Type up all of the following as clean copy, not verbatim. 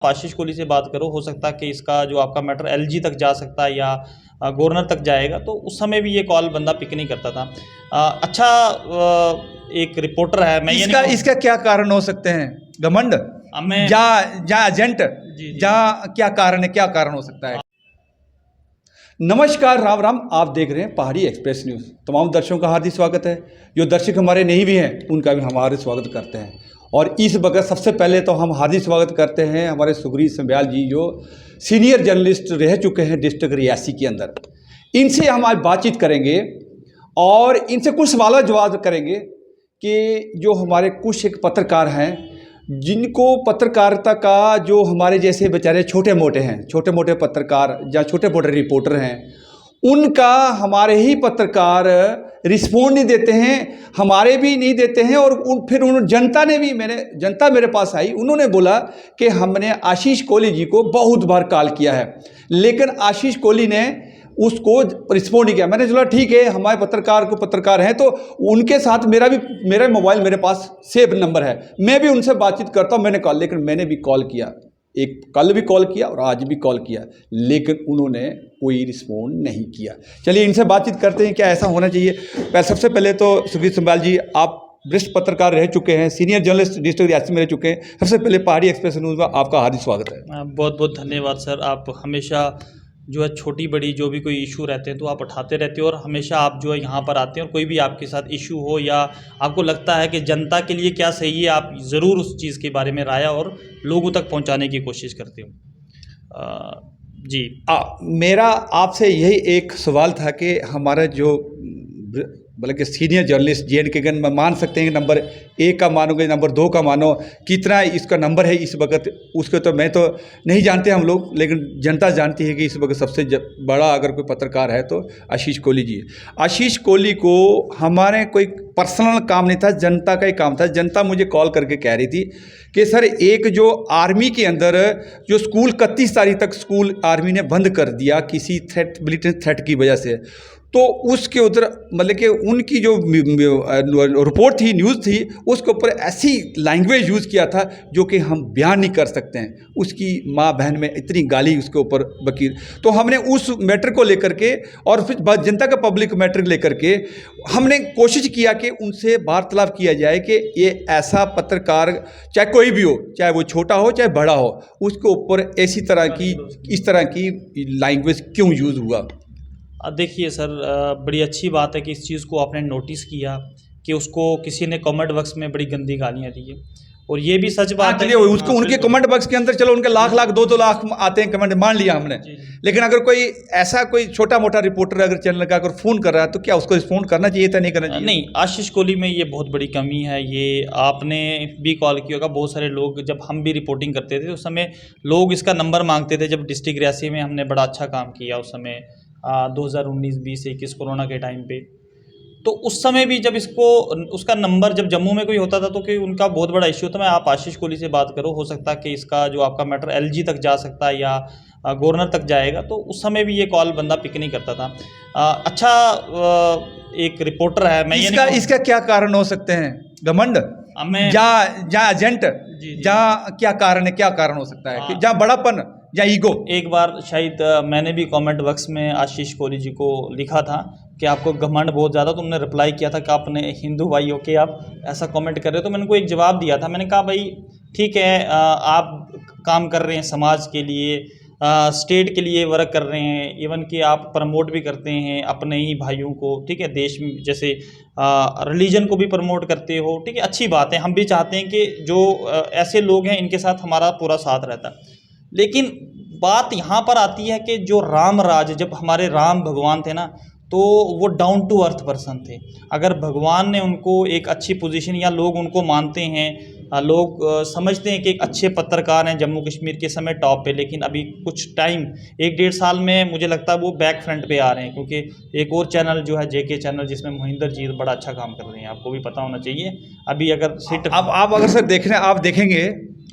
आशीष कोहली से बात करो, हो सकता है कि इसका जो आपका मैटर एलजी तक जा सकता है या गवर्नर तक जाएगा। तो उस समय भी ये कॉल बंदा पिक नहीं करता था। अच्छा, एक रिपोर्टर है, मैं इसका क्या कारण हो सकते हैं? घमंड या एजेंट, क्या कारण है, क्या कारण हो सकता है? नमस्कार, राम राम। आप देख रहे हैं पहाड़ी एक्सप्रेस न्यूज़। तमाम दर्शकों का हार्दिक स्वागत है। जो दर्शक हमारे नहीं भी हैं उनका भी हमारे स्वागत करते हैं। और इस वक्त सबसे पहले तो हम हार्दिक स्वागत करते हैं हमारे सुग्रीव संब्याल जी, जो सीनियर जर्नलिस्ट रह चुके हैं डिस्ट्रिक्ट रियासी के अंदर। इनसे हम आज बातचीत करेंगे और इनसे कुछ सवाल जवाब करेंगे कि जो हमारे कुछ एक पत्रकार हैं जिनको पत्रकारिता का, जो हमारे जैसे बेचारे छोटे मोटे पत्रकार या छोटे मोटे रिपोर्टर हैं, उनका हमारे ही पत्रकार रिस्पॉन्ड नहीं देते हैं, हमारे भी नहीं देते हैं। और फिर जनता मेरे पास आई, उन्होंने बोला कि हमने आशीष कोहली जी को बहुत बार कॉल किया है, लेकिन आशीष कोहली ने उसको रिस्पॉन्ड नहीं किया। मैंने बोला ठीक है, हमारे पत्रकार हैं तो उनके साथ मेरा मोबाइल मेरे पास सेव नंबर है, मैं भी उनसे बातचीत करता हूँ। लेकिन मैंने भी कॉल किया, एक कल भी कॉल किया और आज भी कॉल किया, लेकिन उन्होंने कोई रिस्पॉन्ड नहीं किया। चलिए इनसे बातचीत करते हैं, क्या ऐसा होना चाहिए। सबसे पहले तो सुग्रीव संब्याल जी, आप वरिष्ठ पत्रकार रह चुके हैं, सीनियर जर्नलिस्ट डिस्ट्रिक्ट रियासी में रह चुके हैं। सबसे पहले पहाड़ी एक्सप्रेस न्यूज़ में आपका हार्दिक स्वागत है। बहुत बहुत धन्यवाद सर। आप हमेशा जो है छोटी बड़ी जो भी कोई इशू रहते हैं तो आप उठाते रहते हो, और हमेशा आप जो है यहाँ पर आते हैं, और कोई भी आपके साथ इशू हो या आपको लगता है कि जनता के लिए क्या सही है, आप ज़रूर उस चीज़ के बारे में राय और लोगों तक पहुँचाने की कोशिश करते हो। जी, मेरा आपसे यही एक सवाल था कि हमारा जो बल्कि सीनियर जर्नलिस्ट जे.एन.के गन में मान सकते हैं कि नंबर 1 का मानोगे, नंबर 2 का मानो, कितना इसका नंबर है इस वक्त, उसको तो मैं तो नहीं जानते हम लोग, लेकिन जनता जानती है कि इस वक्त सबसे बड़ा अगर कोई पत्रकार है तो आशीष कोहली जी है। आशीष कोहली को हमारे कोई पर्सनल काम नहीं था, जनता का ही काम था। जनता मुझे कॉल करके कह रही थी कि सर, एक जो आर्मी के अंदर जो स्कूल 31 तारीख तक स्कूल आर्मी ने बंद कर दिया किसी मिलिटेंट थ्रेट की वजह से, तो उसके उधर मतलब कि उनकी जो रिपोर्ट थी, न्यूज़ थी, उसके ऊपर ऐसी लैंग्वेज यूज़ किया था जो कि हम बयान नहीं कर सकते हैं। उसकी माँ बहन में इतनी गाली उसके ऊपर बकी। तो हमने उस मैटर को लेकर के और फिर जनता का पब्लिक मैटर लेकर के हमने कोशिश किया कि उनसे वार्तालाप किया जाए कि ये ऐसा पत्रकार, चाहे कोई भी हो, चाहे वो छोटा हो चाहे बड़ा हो, उसके ऊपर इस तरह की लैंग्वेज क्यों यूज़ हुआ। देखिए सर, बड़ी अच्छी बात है कि इस चीज़ को आपने नोटिस किया कि उसको किसी ने कमेंट बॉक्स में बड़ी गंदी गालियाँ दी है, और ये भी सच बात है। उसको उनके कमेंट बॉक्स के अंदर चलो उनके लाख 2 लाख आते हैं कमेंट, मान लिया हमने, लेकिन अगर कोई ऐसा कोई छोटा मोटा रिपोर्टर अगर चैनल का अगर फ़ोन कर रहा है तो क्या उसको रिस्पॉन्ड करना चाहिए था, नहीं करना चाहिए? नहीं, आशीष कोहली में ये बहुत बड़ी कमी है। ये आपने भी कॉल किया होगा, बहुत सारे लोग, जब हम भी रिपोर्टिंग करते थे उस समय लोग इसका नंबर मांगते थे। जब डिस्ट्रिक्ट रियासी में हमने बड़ा अच्छा काम किया उस समय 2019, 20, 21 कोरोना के टाइम पे, तो उस समय भी जब उसका नंबर जब जम्मू में कोई होता था तो कि उनका बहुत बड़ा इश्यू था। मैं आप आशीष कोहली से बात करो, हो सकता है कि इसका जो आपका मैटर एलजी तक जा सकता है या गवर्नर तक जाएगा। तो उस समय भी ये कॉल बंदा पिक नहीं करता था। अच्छा, एक रिपोर्टर है, मैं इसका क्या कारण हो सकते हैं? घमंड या एजेंट, क्या कारण है, क्या कारण हो सकता है? जहाँ बड़ापन या ईगो। एक बार शायद मैंने भी कमेंट बॉक्स में आशीष कोहली जी को लिखा था कि आपको घमंड बहुत ज़्यादा, तो उन्होंने रिप्लाई किया था कि आपने हिंदू भाई होके आप ऐसा कमेंट कर रहे हो। तो मैंने उनको एक जवाब दिया था, मैंने कहा भाई ठीक है, आप काम कर रहे हैं समाज के लिए, स्टेट के लिए वर्क कर रहे हैं, इवन कि आप प्रमोट भी करते हैं अपने ही भाइयों को, ठीक है, देश में जैसे रिलीजन को भी प्रमोट करते हो, ठीक है, अच्छी बात है। हम भी चाहते हैं कि जो ऐसे लोग हैं इनके साथ हमारा पूरा साथ रहता है। लेकिन बात यहाँ पर आती है कि जो राम राज, जब हमारे राम भगवान थे ना, तो वो डाउन टू अर्थ पर्सन थे। अगर भगवान ने उनको एक अच्छी पोजीशन, या लोग उनको मानते हैं, लोग समझते हैं कि एक अच्छे पत्रकार हैं जम्मू कश्मीर के समय टॉप पे, लेकिन अभी कुछ टाइम 1-1.5 साल में मुझे लगता है वो बैक फ्रंट पे आ रहे हैं, क्योंकि एक और चैनल जो है जेके चैनल, जिसमें मोहिंदर जी बड़ा अच्छा काम कर रहे हैं, आपको भी पता होना चाहिए। अभी अगर सिट आप अगर सर आप देखेंगे,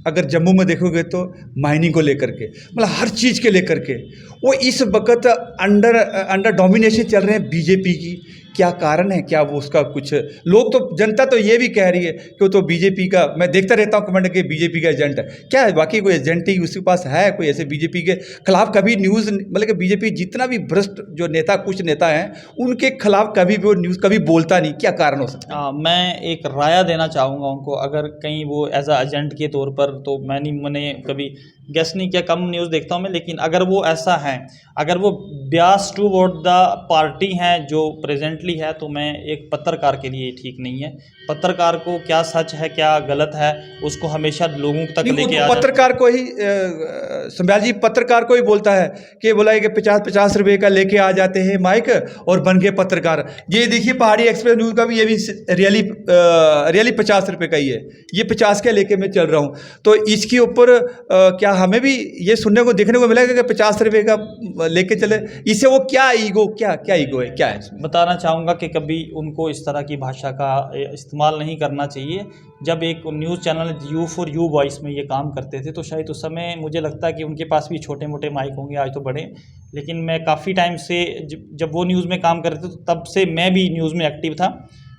अगर जम्मू में देखोगे तो माइनिंग को लेकर के, मतलब हर चीज़ के लेकर के वो इस वक्त अंडर डोमिनेशन चल रहे हैं बीजेपी की, क्या कारण है, क्या वो उसका कुछ लोग तो जनता तो ये भी कह रही है कि वो तो बीजेपी का, मैं देखता रहता हूँ कमेंट के बीजेपी का एजेंट है। क्या है वाकई कोई एजेंट ही उसके पास है? कोई ऐसे बीजेपी के खिलाफ कभी न्यूज़, मतलब कि बीजेपी जितना भी भ्रष्ट जो नेता, कुछ नेता हैं, उनके खिलाफ कभी भी वो न्यूज़ कभी बोलता नहीं, क्या कारण हो सकता है? मैं एक राय देना चाहूँगा उनको, अगर कहीं वो एज अ एजेंट के तौर पर, तो मैंने कभी गेस नहीं किया, कम न्यूज़ देखता हूँ मैं, लेकिन अगर वो ऐसा है, अगर वो bias to vote the party हैं जो प्रेजेंटली है, तो मैं एक पत्रकार के लिए ठीक नहीं है। पत्रकार को क्या सच है क्या गलत है उसको हमेशा लोगों तक लेके आ पत्रकार को ही संभ्याल जी, पत्रकार को ही बोलता है कि बोला है कि 50-50 रुपए का लेके आ जाते हैं माइक और बन गए पत्रकार। ये देखिए पहाड़ी एक्सप्रेस न्यूज़ का भी ये भी रियली 50 रुपए का ही है, ये 50 का लेके मैं चल रहा हूँ। तो इसके ऊपर क्या हमें भी ये सुनने को देखने को मिलेगा कि 50 रुपए का लेके चले? इससे वो क्या ईगो, क्या ईगो है, क्या है? बताना चाहूँगा कि कभी उनको इस तरह की भाषा का इस्तेमाल नहीं करना चाहिए। जब एक news channel you for you voice में ये काम करते थे, तो शायद उस समय मुझे लगता है कि उनके पास भी छोटे मोटे माइक होंगे, आज तो बड़े, लेकिन मैं काफ़ी टाइम से जब वो न्यूज़ में काम कर रहे थे, तो तब से मैं भी न्यूज़ में एक्टिव था।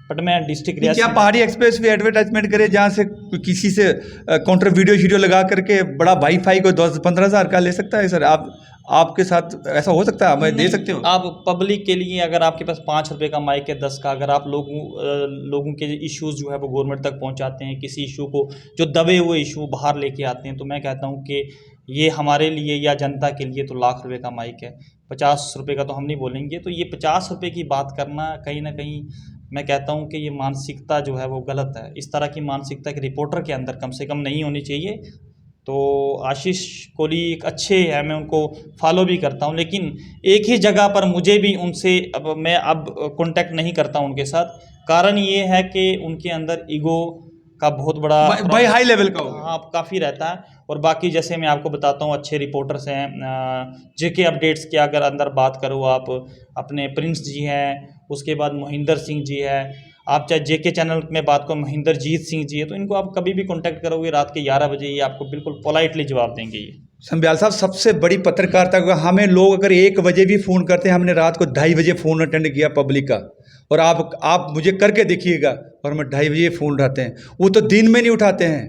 बट मैं डिस्ट्रिक्ट रियासी, क्या पहाड़ी एक्सप्रेस भी एडवर्टाइजमेंट करे जहाँ से किसी से काउंटर वीडियो लगा करके बड़ा वाईफाई को 10-15 हज़ार का ले सकता है? सर आपके साथ ऐसा हो सकता है, हमें दे सकते हो? आप पब्लिक के लिए अगर आपके पास 5 रुपये का माइक है, 10 का, अगर आप लोगों के इश्यूज़ जो है वो गवर्नमेंट तक पहुंचाते हैं, किसी इशू को जो दबे हुए इशू बाहर लेके आते हैं, तो मैं कहता हूं कि ये हमारे लिए या जनता के लिए तो लाख रुपए का माइक है। 50 रुपये का तो हम नहीं बोलेंगे। तो ये 50 रुपये की बात करना कहीं ना कहीं, मैं कहता हूं कि ये मानसिकता जो है वो गलत है। इस तरह की मानसिकता एक रिपोर्टर के अंदर कम से कम नहीं होनी चाहिए। तो आशीष कोहली एक अच्छे हैं, मैं उनको फॉलो भी करता हूं, लेकिन एक ही जगह पर मुझे भी उनसे मैं अब कांटेक्ट नहीं करता हूं उनके साथ। कारण ये है कि उनके अंदर ईगो का बहुत बड़ा भाई हाई लेवल का होगा। हाँ, काफ़ी रहता है। और बाकी जैसे मैं आपको बताता हूँ, अच्छे रिपोर्टर्स हैं, जेके अपडेट्स की अगर अंदर बात करो, आप अपने प्रिंस जी हैं, उसके बाद मोहिंदर सिंह जी है, आप चाहे जेके चैनल में बात करो, महेंद्र जीत सिंह जी है, तो इनको आप कभी भी कांटेक्ट करोगे रात के 11 बजे, ये आपको बिल्कुल पोलाइटली जवाब देंगे। ये संभ्याल साहब, सबसे बड़ी पत्रकारिता को हमें लोग अगर 1 बजे भी फ़ोन करते हैं, हमने रात को 2:30 बजे फ़ोन अटेंड किया पब्लिक का, और आप मुझे करके देखिएगा, और हम 2:30 बजे फ़ोन उठाते हैं, वो तो दिन में नहीं उठाते हैं।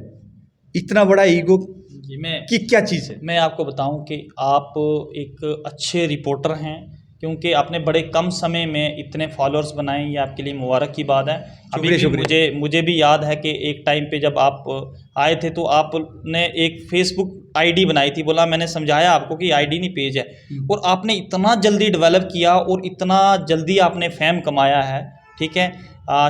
इतना बड़ा ईगो की क्या चीज़ है? मैं आपको बताऊं कि आप एक अच्छे रिपोर्टर हैं, क्योंकि आपने बड़े कम समय में इतने फॉलोअर्स बनाए, ये आपके लिए मुबारक की बात है। अभी भी मुझे भी याद है कि एक टाइम पे जब आप आए थे, तो आपने एक फेसबुक आईडी बनाई थी, बोला, मैंने समझाया आपको कि आईडी नहीं पेज है, और आपने इतना जल्दी डेवलप किया और इतना जल्दी आपने फेम कमाया है। ठीक है,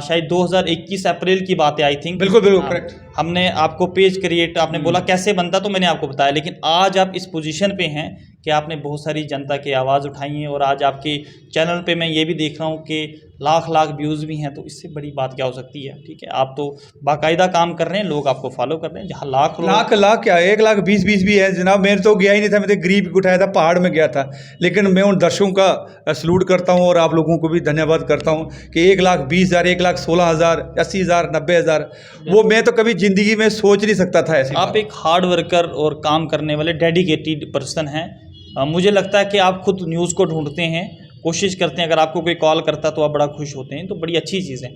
शायद 2021 अप्रैल की बात है, आई थिंक। बिल्कुल करेक्ट। हमने आपको पेज क्रिएट, आपने बोला कैसे बनता, तो मैंने आपको बताया, लेकिन आज आप इस पोजीशन पे हैं कि आपने बहुत सारी जनता की आवाज़ उठाई है, और आज आपके चैनल पे मैं ये भी देख रहा हूँ कि लाख व्यूज़ भी हैं। तो इससे बड़ी बात क्या हो सकती है? ठीक है, आप तो बाकायदा काम कर रहे हैं, लोग आपको फॉलो कर रहे हैं। जहाँ लाख क्या 1,20,20 भी है जनाब। मैंने तो गया ही नहीं था, मैं तो गरीब उठाया था, पहाड़ में गया था। लेकिन मैं उन दर्शकों का सलूट करता हूँ, और आप लोगों को भी धन्यवाद करता हूँ कि 1,20,000, 1,16,000, 80,000, 90,000, वो मैं तो कभी ज़िंदगी में सोच नहीं सकता था ऐसे। आप एक हार्ड वर्कर और काम करने वाले डेडिकेटेड पर्सन हैं। मुझे लगता है कि आप खुद न्यूज़ को ढूंढते हैं, कोशिश करते हैं, अगर आपको कोई कॉल करता है तो आप बड़ा खुश होते हैं, तो बड़ी अच्छी चीज़ है,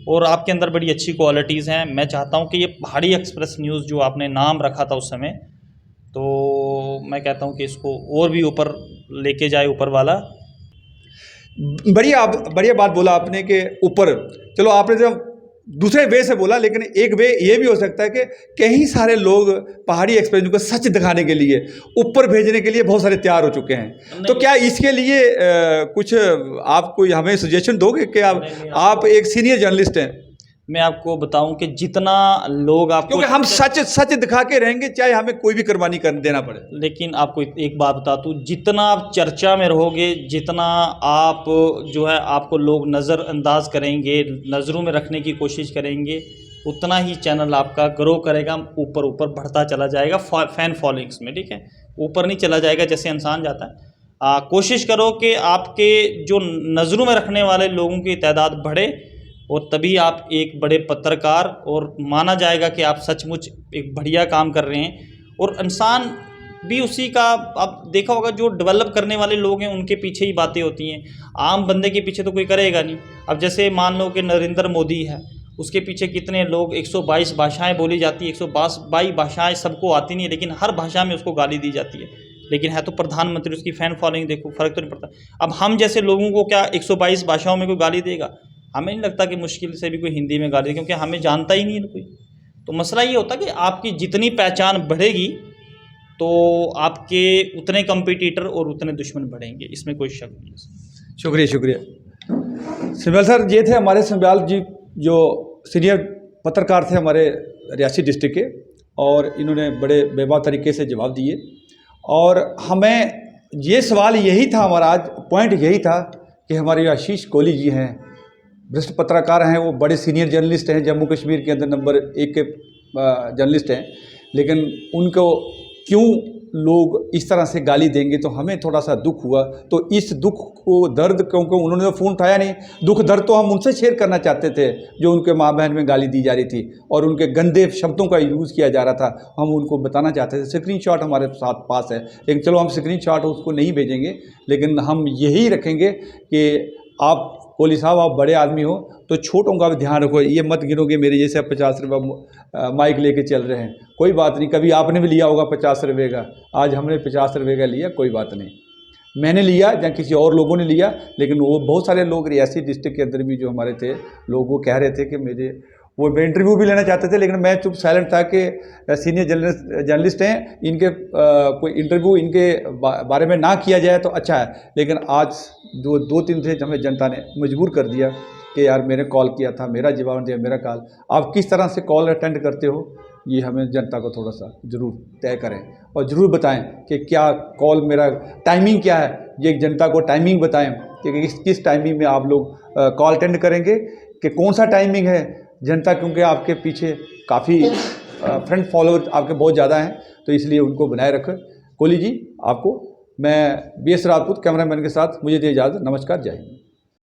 और आपके अंदर बड़ी अच्छी क्वालिटीज़ हैं। मैं चाहता हूं कि ये पहाड़ी एक्सप्रेस न्यूज़ जो आपने नाम रखा था उस समय, तो मैं कहता हूं कि इसको और भी ऊपर लेके जाए ऊपर वाला। बढ़िया बात बोला आपने कि ऊपर, चलो आपने जब दूसरे वे से बोला, लेकिन एक वे ये भी हो सकता है कि कई सारे लोग पहाड़ी एक्सप्रेस को सच दिखाने के लिए, ऊपर भेजने के लिए बहुत सारे तैयार हो चुके हैं। तो क्या इसके लिए कुछ आप कोई हमें सजेशन दोगे कि आप एक सीनियर जर्नलिस्ट हैं? मैं आपको बताऊं कि जितना लोग आपको, क्योंकि हम सच दिखा के रहेंगे, चाहे हमें कोई भी कुर्बानी कर देना पड़े। लेकिन आपको एक बात बता दूं, जितना आप चर्चा में रहोगे, जितना आप जो है आपको लोग नज़रअंदाज करेंगे, नज़रों में रखने की कोशिश करेंगे, उतना ही चैनल आपका ग्रो करेगा, ऊपर बढ़ता चला जाएगा फैन फॉलोइंग्स में। ठीक है, ऊपर नहीं चला जाएगा जैसे इंसान जाता है। कोशिश करो कि आपके जो नज़रों में रखने वाले लोगों की तादाद बढ़े, और तभी आप एक बड़े पत्रकार, और माना जाएगा कि आप सचमुच एक बढ़िया काम कर रहे हैं। और इंसान भी उसी का, आप देखा होगा जो डेवलप करने वाले लोग हैं उनके पीछे ही बातें होती हैं, आम बंदे के पीछे तो कोई करेगा नहीं। अब जैसे मान लो कि नरेंद्र मोदी है, उसके पीछे कितने लोग, 122 भाषाएं बोली जाती है, 122 भाषाएं सबको आती नहीं है, लेकिन हर भाषा में उसको गाली दी जाती है, लेकिन है तो प्रधानमंत्री, उसकी फ़ैन फॉलोइंग देखो, फ़र्क तो नहीं पड़ता। अब हम जैसे लोगों को क्या 122 भाषाओं में कोई गाली देगा? हमें नहीं लगता कि मुश्किल से भी कोई हिंदी में गाली दे, क्योंकि हमें जानता ही नहीं है कोई। तो मसला ये होता कि आपकी जितनी पहचान बढ़ेगी तो आपके उतने कंपटीटर और उतने दुश्मन बढ़ेंगे, इसमें कोई शक नहीं है। शुक्रिया शुक्रिया। सिंबल सर, ये थे हमारे संब्याल जी, जो सीनियर पत्रकार थे हमारे रियासी डिस्ट्रिक्ट के, और इन्होंने बड़े बेबाक तरीके से जवाब दिए। और हमें ये सवाल यही था, हमारा आज पॉइंट यही था कि हमारे आशीष कोहली जी हैं, भ्रष्ट पत्रकार हैं, वो बड़े सीनियर जर्नलिस्ट हैं, जम्मू कश्मीर के अंदर नंबर 1 के जर्नलिस्ट हैं, लेकिन उनको क्यों लोग इस तरह से गाली देंगे, तो हमें थोड़ा सा दुख हुआ। तो इस दुख को, दर्द, क्योंकि उन्होंने तो फ़ोन उठाया नहीं, दुख दर्द तो हम उनसे शेयर करना चाहते थे, जो उनके माँ बहन में गाली दी जा रही थी और उनके गंदे शब्दों का यूज़ किया जा रहा था, हम उनको बताना चाहते थे। स्क्रीनशॉट हमारे साथ पास है, लेकिन चलो हम स्क्रीनशॉट उसको नहीं भेजेंगे, लेकिन हम यही रखेंगे कि आप कोहली साहब, आप बड़े आदमी हो तो छोटों का भी ध्यान रखो। ये मत गिनोगे मेरे जैसे 50 रुपये माइक लेके चल रहे हैं, कोई बात नहीं, कभी आपने भी लिया होगा 50 रुपये का, आज हमने 50 रुपये का लिया, कोई बात नहीं, मैंने लिया या किसी और लोगों ने लिया, लेकिन वो बहुत सारे लोग रियासी डिस्ट्रिक्ट के अंदर भी जो हमारे थे लोग, वो कह रहे थे कि वो इंटरव्यू भी लेना चाहते थे, लेकिन मैं चुप साइलेंट था कि सीनियर जर्नलिस्ट हैं, इनके कोई इंटरव्यू इनके बारे में ना किया जाए तो अच्छा है। लेकिन आज 2-3 थे, हमें जनता ने मजबूर कर दिया कि यार मैंने कॉल किया था, मेरा जवाब दिया, मेरा कॉल। आप किस तरह से कॉल अटेंड करते हो, ये हमें जनता को थोड़ा सा ज़रूर तय करें और ज़रूर बताएं कि क्या कॉल, मेरा टाइमिंग क्या है, ये जनता को टाइमिंग बताएं कि किस टाइमिंग में आप लोग कॉल अटेंड करेंगे, कि कौन सा टाइमिंग है। जनता, क्योंकि आपके पीछे काफ़ी फ्रेंड फॉलोअर आपके बहुत ज़्यादा हैं, तो इसलिए उनको बनाए रखें। कोहली जी, आपको मैं BS राजपूत कैमरामैन के साथ मुझे दे इजाज़त। नमस्कार, जय हिंद।